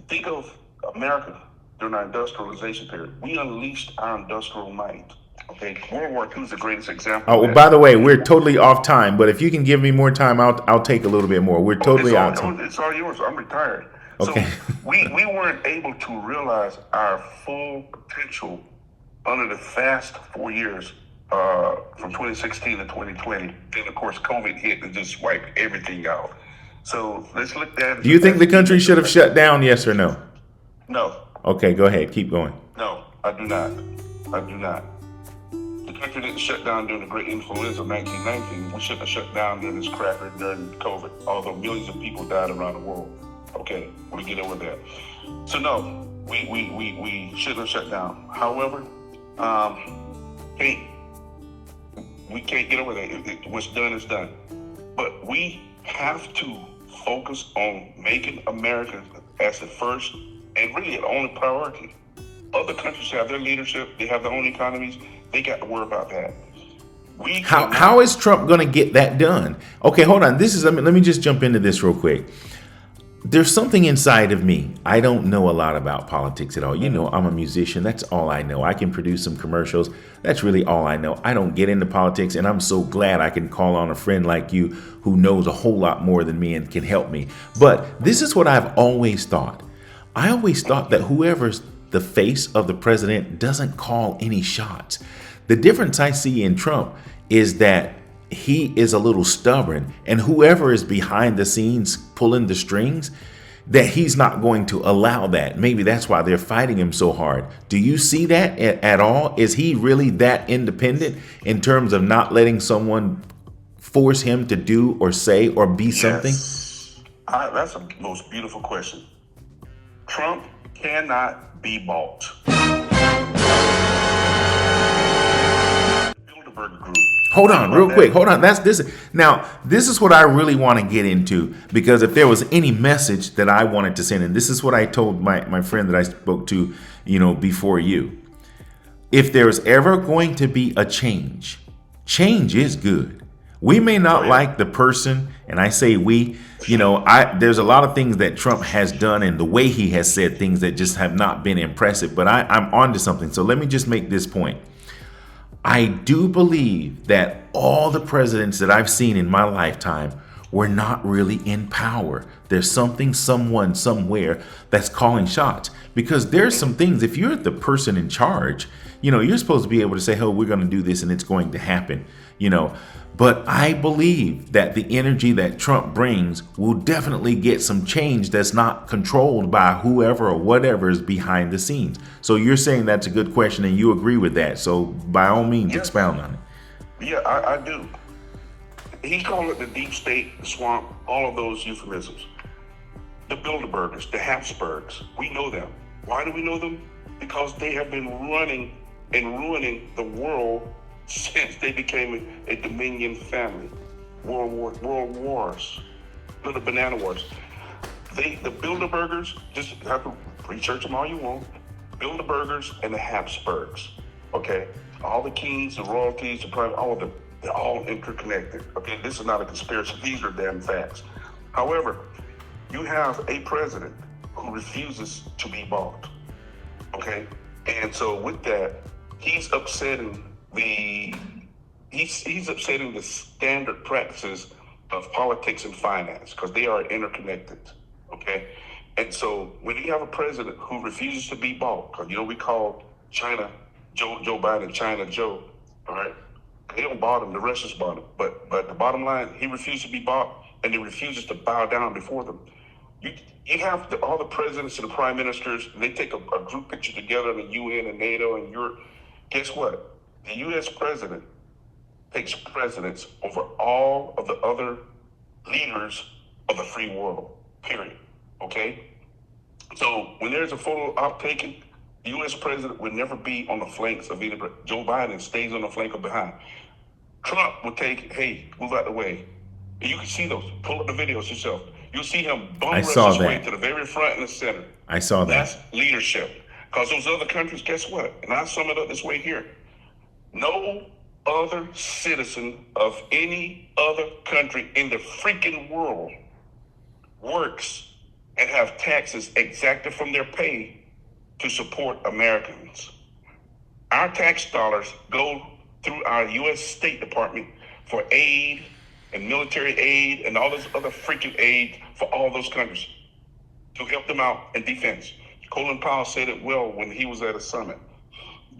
think of America during our industrialization period. We unleashed our industrial might. Okay. World War II is the greatest example. Oh, well, by the way, we're totally off time, but if you can give me more time, I'll take a little bit more. We're totally out of time. It's all yours. I'm retired. Okay. So we weren't able to realize our full potential under the fast 4 years from 2016 to 2020. Then, of course, COVID hit and just wiped everything out. So let's look at it. Do you think the country should have shut down, yes or no? No. Okay, go ahead. Keep going. No, I do not. I do not. The country didn't shut down during the Great Influenza of 1919. We shouldn't have shut down during this cracker during COVID, although millions of people died around the world. Okay, we get over that. So no, we shouldn't have shut down. However, we can't get over that. What's done is done. But we have to focus on making America as the first and really the only priority. Other countries have their leadership, they have their own economies, they got to worry about that. How is Trump going to get that done? Okay, hold on. Let me just jump into this real quick. There's something inside of me. I don't know a lot about politics at all. I'm a musician. That's all I know. I can produce some commercials. That's really all I know. I don't get into politics, and I'm so glad I can call on a friend like you who knows a whole lot more than me and can help me. But this is what I've always thought. I always thought that whoever's the face of the president doesn't call any shots. The difference I see in Trump is that he is a little stubborn, and whoever is behind the scenes pulling the strings, that he's not going to allow that. Maybe that's why they're fighting him so hard. Do you see that at all? Is he really that independent in terms of not letting someone force him to do or say or be something? That's the most beautiful question. Trump cannot be bought. Bilderberg Group. Hold on, real quick. Hold on. This is what I really want to get into, because if there was any message that I wanted to send, and this is what I told my friend that I spoke to, before you. If there's ever going to be a change is good. We may not like the person, and I say we, there's a lot of things that Trump has done and the way he has said things that just have not been impressive, but I'm onto something. So let me just make this point. I do believe that all the presidents that I've seen in my lifetime were not really in power. There's someone, somewhere that's calling shots, because there's some things, if you're the person in charge, you're supposed to be able to say, oh, we're going to do this and it's going to happen, But I believe that the energy that Trump brings will definitely get some change that's not controlled by whoever or whatever is behind the scenes. So you're saying that's a good question and you agree with that. So by all means, expound on it. Yeah, I do. He called it the deep state, the swamp, all of those euphemisms. The Bilderbergers, the Habsburgs, we know them. Why do we know them? Because they have been running and ruining the world since they became a Dominion family. World wars, little banana wars. The Bilderbergers, just have to research them all you want. Bilderbergers and the Habsburgs, okay? All the kings, the royalties, the private, all of them, they're all interconnected, okay? This is not a conspiracy. These are damn facts. However, you have a president who refuses to be bought, okay? And so with that, he's upsetting the standard practices of politics and finance because they are interconnected, okay? And so when you have a president who refuses to be bought, because we call China Joe Biden China Joe, all right? They don't bought him, the Russians bought him. But the bottom line, he refuses to be bought and he refuses to bow down before them. You have all the presidents and the prime ministers, and they take a group picture together in the UN and NATO and Europe. Guess what? The US president takes precedence over all of the other leaders of the free world, period. Okay? So when there's a photo op taken, the US president would never be on the flanks of either. Joe Biden stays on the flank or behind. Trump would take, hey, move out the way. And you can see those. Pull up the videos yourself. You'll see him bum rush his way to the very front and the center. I saw that. That's leadership. Because those other countries, guess what? And I'll sum it up this way here. No other citizen of any other country in the freaking world works and have taxes exacted from their pay to support Americans. Our tax dollars go through our U.S. State Department for aid and military aid and all this other freaking aid for all those countries to help them out in defense. Colin Powell said it well when he was at a summit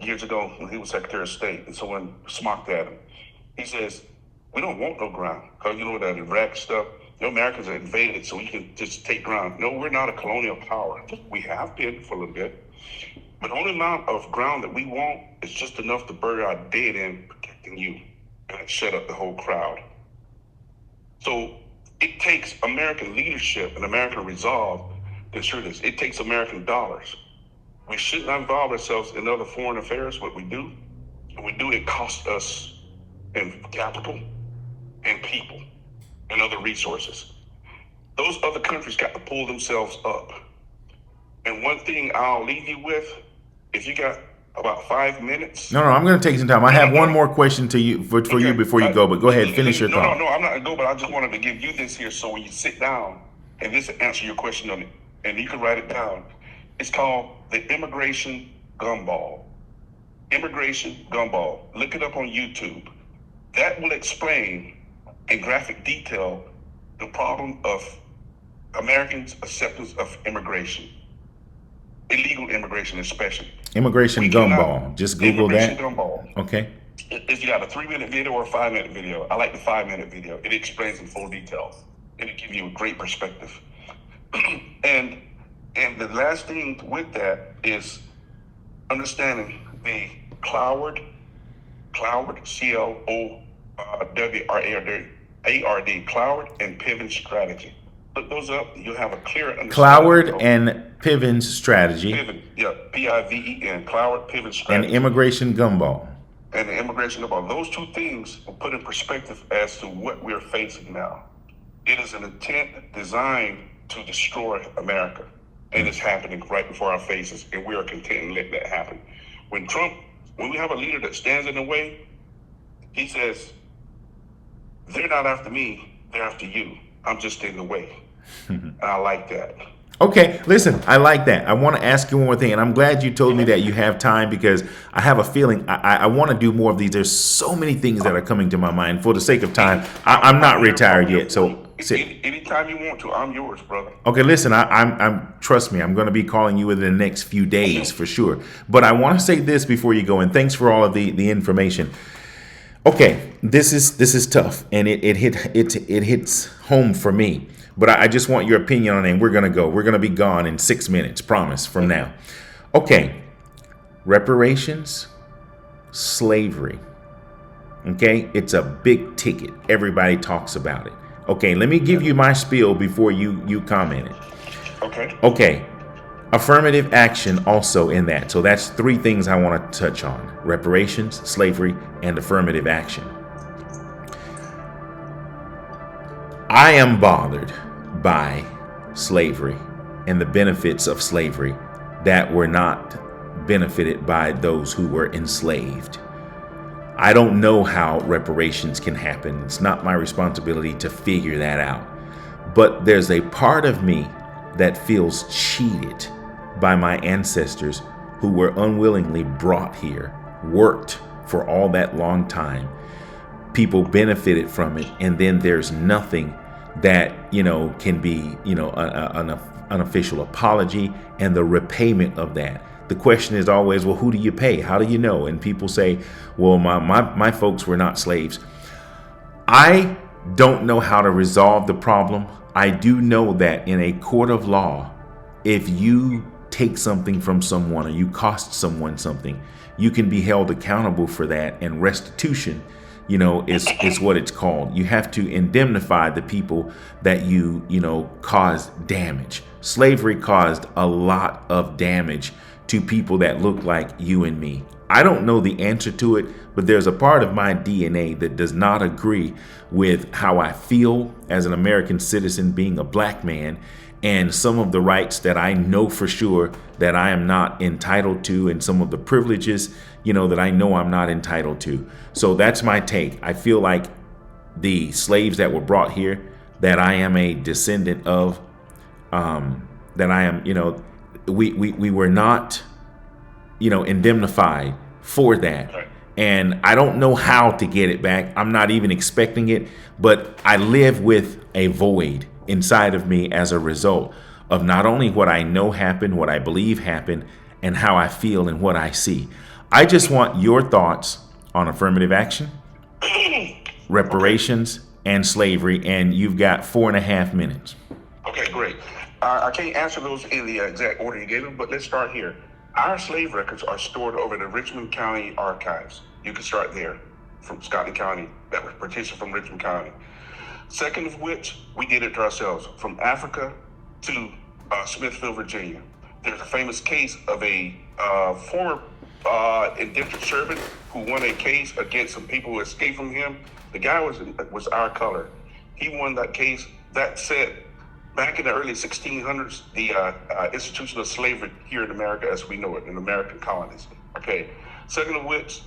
years ago when he was Secretary of State, and someone smocked at him. He says, we don't want no ground, because that Iraq stuff, Americans are invaded so we can just take ground. No, we're not a colonial power. We have been for a little bit. But the only amount of ground that we want is just enough to bury our dead in protecting you and shut up the whole crowd. So it takes American leadership and American resolve to ensure this. It takes American dollars. We shouldn't involve ourselves in other foreign affairs, what we do. And we do, it costs us in capital and people and other resources. Those other countries got to pull themselves up. And one thing I'll leave you with, if you got about 5 minutes. No, I'm going to take some time. I have one more question to you for you before you go, but go ahead, finish your thought. No, I'm not going to go, but I just wanted to give you this here so when you sit down, and this will answer your question on it, and you can write it down. It's called the Immigration Gumball. Immigration Gumball. Look it up on YouTube. That will explain in graphic detail the problem of Americans' acceptance of immigration. Illegal immigration especially. Immigration Gumball. Just Google that. Immigration Gumball. Okay. If you got a 3-minute video or a 5-minute video, I like the 5-minute video. It explains in full detail. It'll give you a great perspective. And the last thing with that is understanding the Cloward, C-L-O-W-R-A-R-D, Cloward and Piven strategy. Look those up, you'll have a clear understanding. Cloward and Piven's strategy. Piven, yeah, P-I-V-E-N, Cloward, Piven strategy. And Immigration Gumball. And the Immigration Gumball. Those two things will put in perspective as to what we're facing now. It is an intent designed to destroy America. And it's happening right before our faces, and we are content to let that happen. When we have a leader that stands in the way, he says, they're not after me, they're after you. I'm just in the way. And I like that. Okay, listen, I like that. I want to ask you one more thing, and I'm glad you told me that you have time because I have a feeling I want to do more of these. There's so many things that are coming to my mind. For the sake of time, I'm not retired yet, so anytime you want to, I'm yours, brother. Okay, listen, I'm trust me, I'm going to be calling you within the next few days for sure. But I want to say this before you go, and thanks for all of the information. Okay, this is tough, and it hits home for me. But I just want your opinion on it, and we're going to go. We're going to be gone in 6 minutes, promise, from now. Okay, reparations, slavery. Okay, it's a big ticket. Everybody talks about it. Okay, let me give you my spiel before you comment it. Okay, affirmative action also in that. So that's 3 things I want to touch on. Reparations, slavery, and affirmative action. I am bothered by slavery and the benefits of slavery that were not benefited by those who were enslaved. I don't know how reparations can happen. It's not my responsibility to figure that out. But there's a part of me that feels cheated by my ancestors who were unwillingly brought here, worked for all that long time. People benefited from it, and then there's nothing that, can be, an official apology and the repayment of that. The question is always, well, who do you pay? How do you know? And people say, well, my folks were not slaves. I don't know how to resolve the problem. I do know that in a court of law, if you take something from someone or you cost someone something, you can be held accountable for that, and restitution, is what it's called. You have to indemnify the people that you caused damage. Slavery caused a lot of damage to people that look like you and me. I don't know the answer to it, but there's a part of my DNA that does not agree with how I feel as an American citizen, being a black man, and some of the rights that I know for sure that I am not entitled to, and some of the privileges, that I know I'm not entitled to. So that's my take. I feel like the slaves that were brought here, that I am a descendant of, that I am, we were not, indemnified for that. And I don't know how to get it back. I'm not even expecting it, but I live with a void inside of me as a result of not only what I know happened, what I believe happened, and how I feel and what I see. I just want your thoughts on affirmative action, reparations, and slavery, and you've got 4.5 minutes. Okay, great. I can't answer those in the exact order you gave them, but let's start here. Our slave records are stored over the Richmond County Archives. You can start there from Scotland County, that was partitioned from Richmond County. Second of which, we did it to ourselves, from Africa to Smithfield, Virginia. There's a famous case of a former indentured servant who won a case against some people who escaped from him. The guy was our color. He won that case. That said, back in the early 1600s, the institution of slavery here in America, as we know it, in American colonies. Okay. Second of which,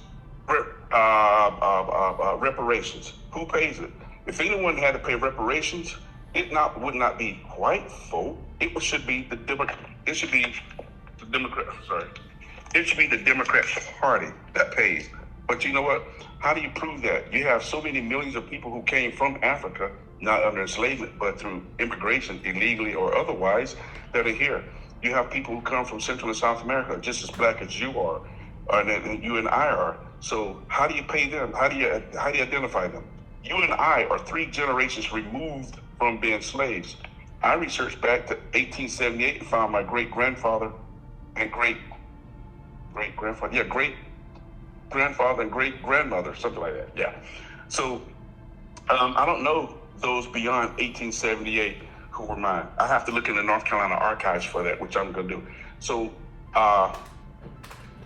reparations. Who pays it? If anyone had to pay reparations, would not be white folk. It should be the Democrat. It should be the Democrat. Sorry. It should be the Democrat Party that pays. But you know what? How do you prove that? You have so many millions of people who came from Africa, not under enslavement, but through immigration, illegally or otherwise, that are here. You have people who come from Central and South America, just as black as you are, and you and I are. So how do you pay them? How do you identify them? You and I are 3 generations removed from being slaves. I researched back to 1878 and found my great-grandfather and great-grandfather and great-grandmother, something like that, yeah. So I don't know those beyond 1878 who were mine. I have to look in the North Carolina archives for that, which I'm gonna do. So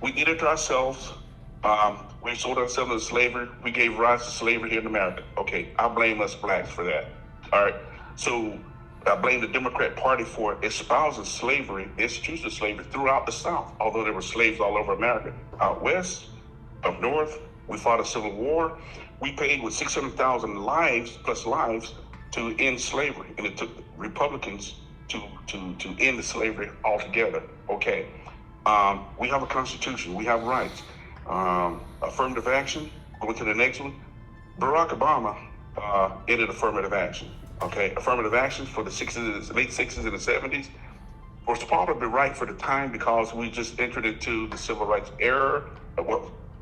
we did it to ourselves. We sold ourselves into slavery. We gave rise to slavery here in America. Okay, I blame us blacks for that. All right, so I blame the Democrat Party for espousing slavery, the institution of slavery throughout the South, although there were slaves all over America. Out west, up north, we fought a civil war. We paid with 600,000 lives to end slavery, and it took Republicans to end the slavery altogether. Okay, we have a constitution, we have rights. Affirmative action, going to the next one. Barack Obama ended affirmative action. Okay, affirmative action for the late 60s and the 70s was probably right for the time because we just entered into the civil rights era,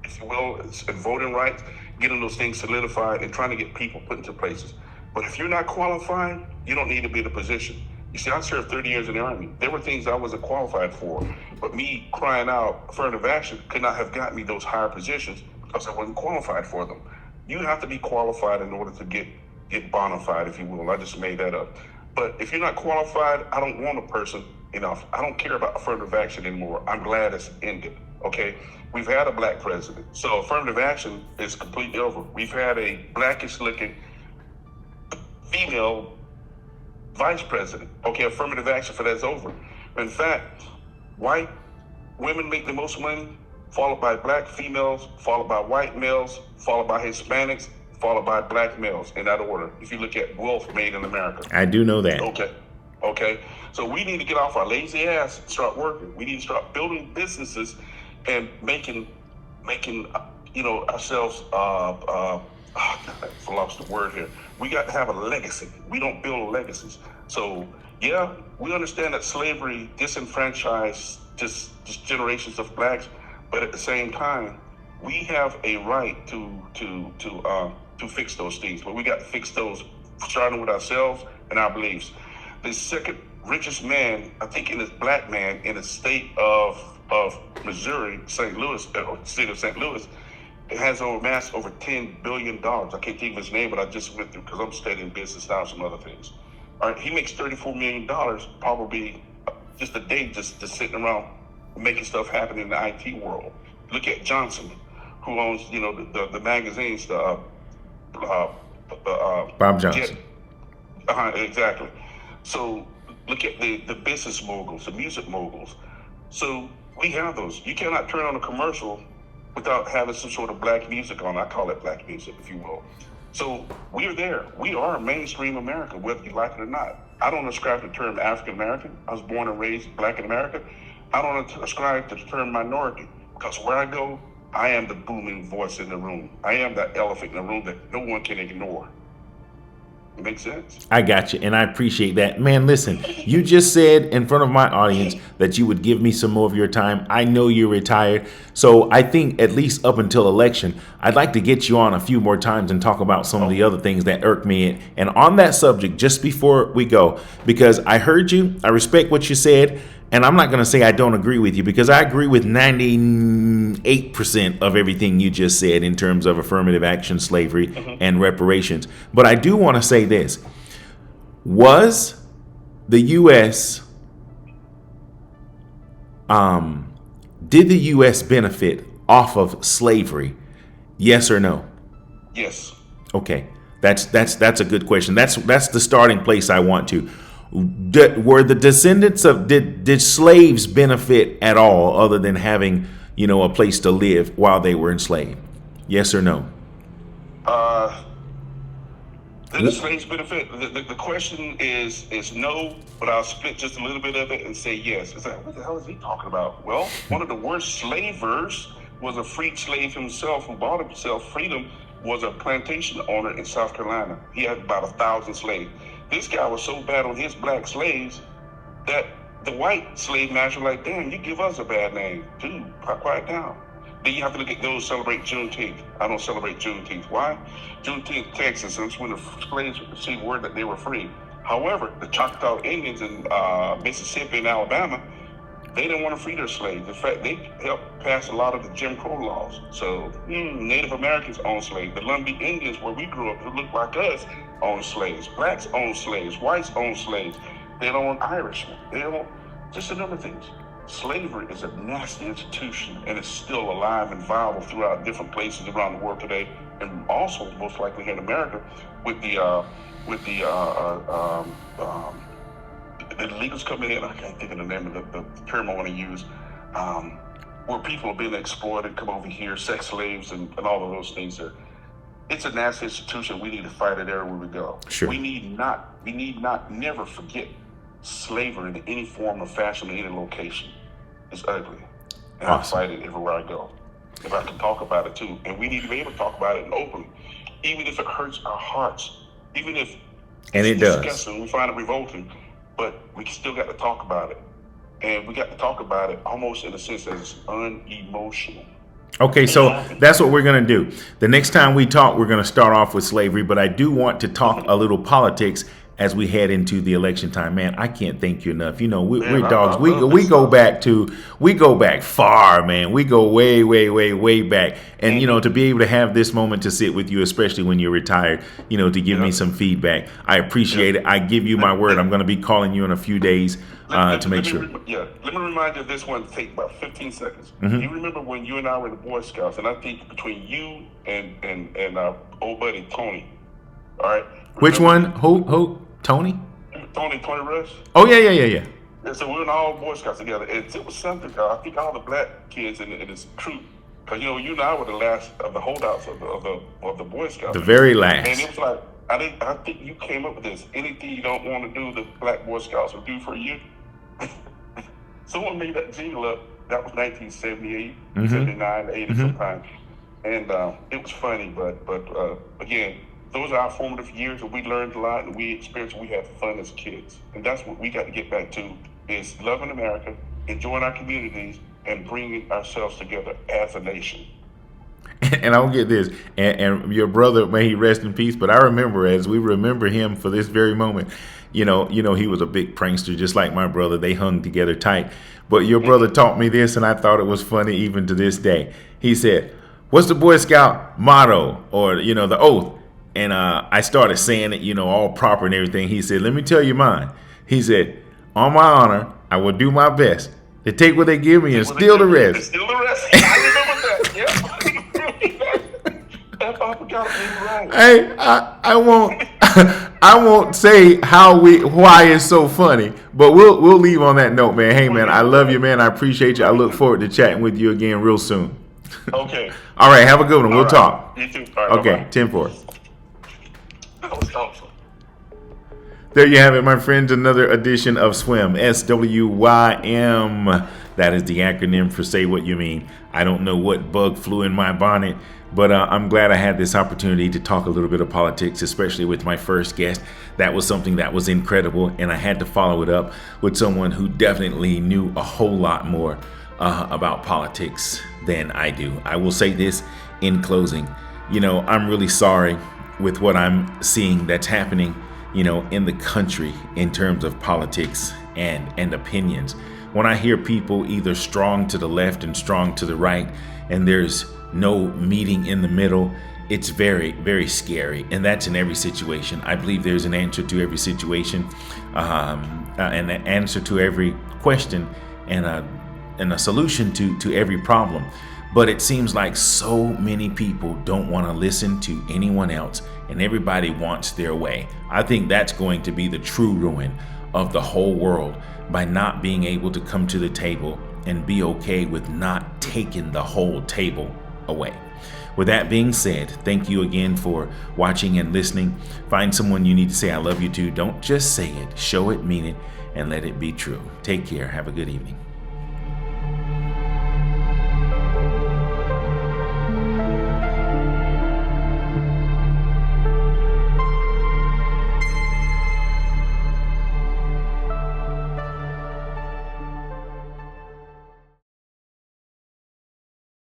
if you will, and voting rights, getting those things solidified and trying to get people put into places. But if you're not qualified, you don't need to be in a position. You see, I served 30 years in the Army. There were things I wasn't qualified for, but me crying out affirmative action could not have gotten me those higher positions because I wasn't qualified for them. You have to be qualified in order to get bona fide, if you will. I just made that up. But if you're not qualified, I don't want a person, I don't care about affirmative action anymore. I'm glad it's ended, okay? We've had a black president, so affirmative action is completely over. We've had a blackish looking female vice president. Okay, affirmative action for that's over. In fact, white women make the most money, followed by black females, followed by white males, followed by Hispanics, followed by black males, in that order. If you look at wealth made in America. I do know that. Okay. So we need to get off our lazy ass and start working. We need to start building businesses and making ourselves. I lost the word here. We got to have a legacy. We don't build legacies. So yeah, we understand that slavery disenfranchised just generations of blacks, but at the same time, we have a right to fix those things. But we got to fix those, starting with ourselves and our beliefs. The second richest man, I think, in this black man in the state of Missouri, St. Louis, or state of St. Louis, it has amassed over $10 billion. I can't think of his name, but I just went through because I'm studying business now and some other things. All right, he makes $34 million probably just a day, just sitting around making stuff happen in the IT world. Look at Johnson, who owns, the magazines, Bob Johnson. Exactly. So look at the business moguls, the music moguls. So we have those. You cannot turn on a commercial without having some sort of black music on. I call it black music, if you will. So we're there. We are mainstream America, whether you like it or not. I don't ascribe to the term African American. I was born and raised black in America. I don't ascribe to the term minority, because where I go, I am the booming voice in the room. I am that elephant in the room that no one can ignore. It makes sense? I got you, and I appreciate that. Man, listen, you just said in front of my audience that you would give me some more of your time. I know you're retired, so I think at least up until election, I'd like to get you on a few more times and talk about some of the other things that irk me. And on that subject, just before we go, because I heard you, I respect what you said, and I'm not going to say I don't agree with you, because I agree with 98% of everything you just said in terms of affirmative action, slavery, and reparations. But I do want to say this. Was the U.S., did the U.S. benefit off of slavery? Yes or no? Yes. Okay. That's a good question. That's the starting place I want to. Were the descendants of did slaves benefit at all, other than having a place to live while they were enslaved? Yes or no? Did the slaves benefit? The question is no, but I'll split just a little bit of it and say yes. It's like, what the hell is he talking about? Well, one of the worst slavers was a freed slave himself who bought himself freedom, was a plantation owner in South Carolina. He had about 1,000 slaves. This guy was so bad on his black slaves that the white slave master was like, damn, you give us a bad name. Dude, quiet down. Then you have to look at those who celebrate Juneteenth. I don't celebrate Juneteenth. Why? Juneteenth, Texas, and it's when the slaves received word that they were free. However, the Choctaw Indians in Mississippi and Alabama, they didn't want to free their slaves. In fact, they helped pass a lot of the Jim Crow laws. So Native Americans own slaves. The Lumbee Indians, where we grew up, who looked like us, own slaves. Blacks own slaves. Whites own slaves. They don't own Irishmen. They don't, just a number of things. Slavery is a nasty institution, and it's still alive and viable throughout different places around the world today, and also most likely here in America with the illegals coming in. I can't think of the name of the term I want to use, where people are being exploited, come over here, sex slaves, and all of those things there. It's a nasty institution. We need to fight it everywhere we go. Sure. We need not never forget slavery in any form or fashion in any location. It's ugly. And Awesome. I fight it everywhere I go. If I can talk about it too. And we need to be able to talk about it openly. Even if it hurts our hearts. Even if And it's it does. disgusting, we find it revolting. But we still got to talk about it. And we got to talk about it almost in a sense that it's unemotional. Okay, so that's what we're going to do. The next time we talk, we're going to start off with slavery, but I do want to talk a little politics as we head into the election time. Man, I can't thank you enough. We're dogs. We go back far, man. We go way, way, way, way back. And, to be able to have this moment to sit with you, especially when you're retired, to give me some feedback. I appreciate it. I give you my word. I'm going to be calling you in a few days to make sure. Let me remind you of this one. Take about 15 seconds. Mm-hmm. You remember when you and I were in the Boy Scouts, and I think between you and our old buddy Tony, all right? Which one? Who? Tony? Tony Rush. Oh yeah. And so we were in all Boy Scouts together, and it was something. I think all the black kids in this troop, because you and I were the last of the holdouts of the Boy Scouts. The very last. And it was like I think you came up with this. Anything you don't want to do, the black Boy Scouts will do for you. Someone made that jingle up. That was 1978, 79, 80 sometime, and it was funny. But again, those are our formative years, and we learned a lot, and we experienced. We had fun as kids, and that's what we got to get back to. Is loving America, enjoying our communities, and bringing ourselves together as a nation. And I'll get this, and your brother, may he rest in peace, but I remember, as we remember him for this very moment, you know, he was a big prankster, just like my brother. They hung together tight. But your brother taught me this, and I thought it was funny even to this day. He said, "What's the Boy Scout motto, or, the oath?" And I started saying it, all proper and everything. He said, "Let me tell you mine." He said, "On my honor, I will do my best to take what they give me and steal the rest." Steal the rest. I remember that. Yeah. I forgot. Right. Hey, I won't say why it's so funny, but we'll leave on that note, man. Hey, man, I love you, man. I appreciate you. I look forward to chatting with you again real soon. Okay. All right, have a good one. We'll talk. You too. All right, okay, bye-bye. 10-4. That was awesome. There you have it, my friends. Another edition of SWIM, SWYM. That is the acronym for Say What You Mean. I don't know what bug flew in my bonnet, but I'm glad I had this opportunity to talk a little bit of politics, especially with my first guest. That was something that was incredible, and I had to follow it up with someone who definitely knew a whole lot more about politics than I do. I will say this in closing. I'm really sorry with what I'm seeing that's happening, in the country in terms of politics and opinions. When I hear people either strong to the left and strong to the right, and there's no meeting in the middle, it's very, very scary. And that's in every situation. I believe there's an answer to every situation, and an answer to every question, and a solution to every problem. But it seems like so many people don't want to listen to anyone else, and everybody wants their way. I think that's going to be the true ruin of the whole world, by not being able to come to the table and be okay with not taking the whole table away. With that being said, thank you again for watching and listening. Find someone you need to say I love you to. Don't just say it, show it, mean it, and let it be true. Take care. Have a good evening.